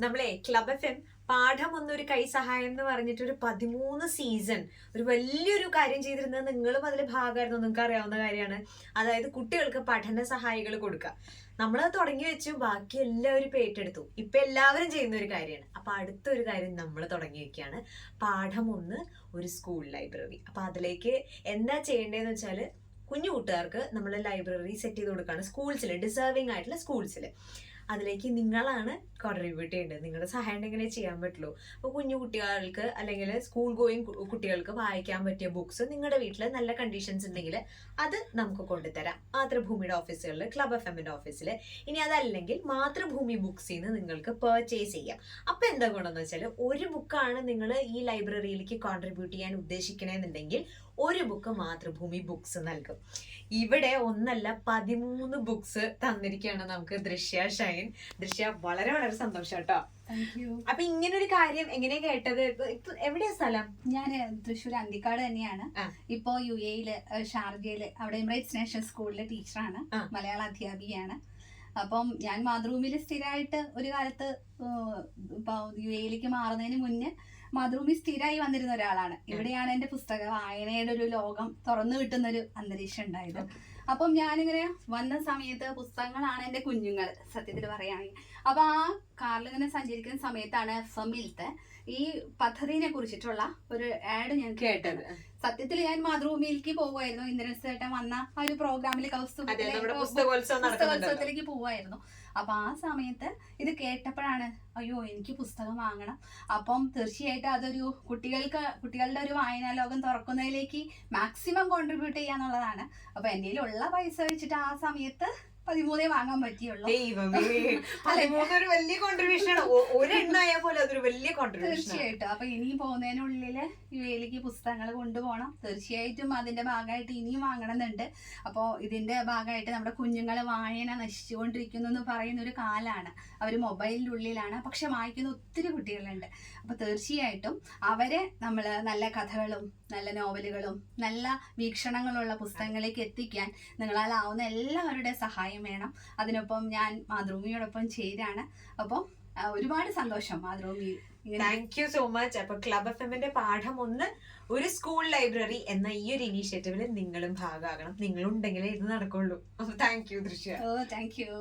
നമ്മളെ club FM പാഠം ഒന്നൊരു കൈ സഹായം എന്ന് പറഞ്ഞിട്ട് ഒരു 13 സീസൺ ഒരു വലിയൊരു കാര്യം ചെയ്തിരുന്നത് നിങ്ങളും അതിൽ ഭാഗമായിരുന്നു. നിങ്ങൾക്ക് അറിയാവുന്ന കാര്യമാണ്. അതായത് കുട്ടികൾക്ക് പഠന സഹായികൾ കൊടുക്കുക. നമ്മളത് തുടങ്ങി വെച്ചു, ബാക്കി എല്ലാവരും ഏറ്റെടുത്തു. ഇപ്പൊ എല്ലാവരും ചെയ്യുന്ന ഒരു കാര്യമാണ്. അപ്പൊ അടുത്തൊരു കാര്യം നമ്മൾ തുടങ്ങി വെക്കുകയാണ്, പാഠം ഒന്ന് ഒരു സ്കൂൾ ലൈബ്രറി. അപ്പൊ അതിലേക്ക് എന്താ ചെയ്യേണ്ടതെന്ന് വെച്ചാൽ, കുഞ്ഞു കൂട്ടുകാർക്ക് നമ്മൾ ലൈബ്രറി സെറ്റ് ചെയ്ത് കൊടുക്കുകയാണ് സ്കൂൾസിൽ, ഡിസേർവിംഗ് ആയിട്ടുള്ള സ്കൂൾസിൽ. അതിലേക്ക് നിങ്ങളാണ് കോൺട്രിബ്യൂട്ട് ചെയ്യേണ്ടത്. നിങ്ങളുടെ സഹായം ഉണ്ടെങ്കിലേ ചെയ്യാൻ പറ്റുള്ളൂ. അപ്പോൾ കുഞ്ഞു കുട്ടികൾക്ക് അല്ലെങ്കിൽ സ്കൂൾ ഗോയിങ് കുട്ടികൾക്ക് വായിക്കാൻ പറ്റിയ ബുക്സ് നിങ്ങളുടെ വീട്ടിൽ നല്ല കണ്ടീഷൻസ് ഉണ്ടെങ്കിൽ അത് നമുക്ക് കൊണ്ടുതരാം. മാതൃഭൂമിയുടെ ഓഫീസുകളിൽ, ക്ലബ് FMന്റെ ഓഫീസിൽ. ഇനി അതല്ലെങ്കിൽ മാതൃഭൂമി ബുക്സിൽ നിന്ന് നിങ്ങൾക്ക് പർച്ചേസ് ചെയ്യാം. അപ്പം എന്താ ഗുണമെന്ന് വെച്ചാൽ, ഒരു ബുക്കാണ് നിങ്ങൾ ഈ ലൈബ്രറിയിലേക്ക് കോൺട്രിബ്യൂട്ട് ചെയ്യാൻ ഉദ്ദേശിക്കണമെന്നുണ്ടെങ്കിൽ ഒരു ബുക്ക് മാതൃഭൂമി ബുക്സ് നൽകും. ഇവിടെ ഒന്നല്ല 13 ബുക്സ് തന്നിരിക്കുകയാണ് നമുക്ക് ദൃശ്യ ഷൈൻ. ദൃശ്യ, വളരെ വളരെ സന്തോഷം കേട്ടോ. അപ്പൊ ഇങ്ങനെ ഒരു കാര്യം എങ്ങനെയാ കേട്ടത്? എവിടെയാ സ്ഥലം? ഞാൻ തൃശ്ശൂർ അന്തിക്കാട് തന്നെയാണ്. ഇപ്പോ UAE ഷാർജയില് അവിടെ എമിറേറ്റ്സ് നാഷണൽ സ്കൂളിലെ ടീച്ചറാണ്, മലയാള അധ്യാപികയാണ്. അപ്പം ഞാൻ മാതൃഭൂമിയിൽ സ്ഥിരമായിട്ട് ഒരു കാലത്ത് ഇപ്പൊ UAE മാറുന്നതിന് മുന്നേ മാതൃഭൂമി സ്ഥിരമായി വന്നിരുന്ന ഒരാളാണ്. ഇവിടെയാണ് എന്റെ പുസ്തക വായനയുടെ ഒരു ലോകം തുറന്നു കിട്ടുന്ന ഒരു അന്തരീക്ഷം ഉണ്ടായത്. അപ്പം ഞാനിങ്ങനെ വന്ന സമയത്ത് പുസ്തകങ്ങളാണ് എന്റെ കുഞ്ഞുങ്ങൾ, സത്യത്തിൽ പറയുകയാണെങ്കിൽ. അപ്പൊ ആ കാറിലിങ്ങനെ സഞ്ചരിക്കുന്ന സമയത്താണ് FMയിലത്തെ ഈ പദ്ധതിനെ കുറിച്ചിട്ടുള്ള ഒരു ആഡ് ഞാൻ കേട്ടത്. സത്യത്തിൽ ഞാൻ മാതൃഭൂമിയിലേക്ക് പോവുമായിരുന്നു. ഇന്ദ്രൻസേട്ടൻ വന്ന ആ ഒരു പ്രോഗ്രാമിൽ പുസ്തകോത്സവത്തിലേക്ക് പോവായിരുന്നു. അപ്പൊ ആ സമയത്ത് ഇത് കേട്ടപ്പോഴാണ്, അയ്യോ എനിക്ക് പുസ്തകം വാങ്ങണം. അപ്പം തീർച്ചയായിട്ടും അതൊരു കുട്ടികളുടെ ഒരു വായനാ ലോകം തുറക്കുന്നതിലേക്ക് മാക്സിമം കോൺട്രിബ്യൂട്ട് ചെയ്യാന്നുള്ളതാണ്. അപ്പൊ എന്റെ ഉള്ള പൈസ വെച്ചിട്ട് ആ സമയത്ത് 13 വാങ്ങാൻ പറ്റിയുള്ളൂ. തീർച്ചയായിട്ടും. അപ്പൊ ഇനി പോകുന്നതിനുള്ളില് UAE പുസ്തകങ്ങൾ കൊണ്ടുപോകണം. തീർച്ചയായിട്ടും അതിന്റെ ഭാഗമായിട്ട് ഇനിയും വാങ്ങണമെന്നുണ്ട്. അപ്പോ ഇതിന്റെ ഭാഗമായിട്ട് നമ്മുടെ കുഞ്ഞുങ്ങളെ വായന നശിച്ചുകൊണ്ടിരിക്കുന്നു എന്ന് പറയുന്ന ഒരു കാലാണ്. അവര് മൊബൈലിന്റെ ഉള്ളിലാണ്, പക്ഷെ വായിക്കുന്ന ഒത്തിരി കുട്ടികളുണ്ട്. അപ്പൊ തീർച്ചയായിട്ടും അവരെ നമ്മള് നല്ല കഥകളും നല്ല നോവലുകളും നല്ല വീക്ഷണങ്ങളുള്ള പുസ്തകങ്ങളിലേക്ക് എത്തിക്കാൻ നിങ്ങളാലാവുന്ന എല്ലാവരുടെ സഹായം വേണം. അതിനൊപ്പം ഞാൻ മാതൃഭൂമിയോടൊപ്പം ചേരാണ്. അപ്പം ഒരുപാട് സന്തോഷം Mathrubhumi. Thank you so much. അപ്പൊ ക്ലബ് FMന്റെ പാഠം ഒന്ന് ഒരു സ്കൂൾ ലൈബ്രറി എന്ന ഈ ഒരു ഇനീഷ്യേറ്റീവിൽ നിങ്ങളും ഭാഗമാകണം. നിങ്ങളുണ്ടെങ്കിലേ ഇത് നടക്കുള്ളൂ. താങ്ക് യു ദൃശ്യ. Thank you.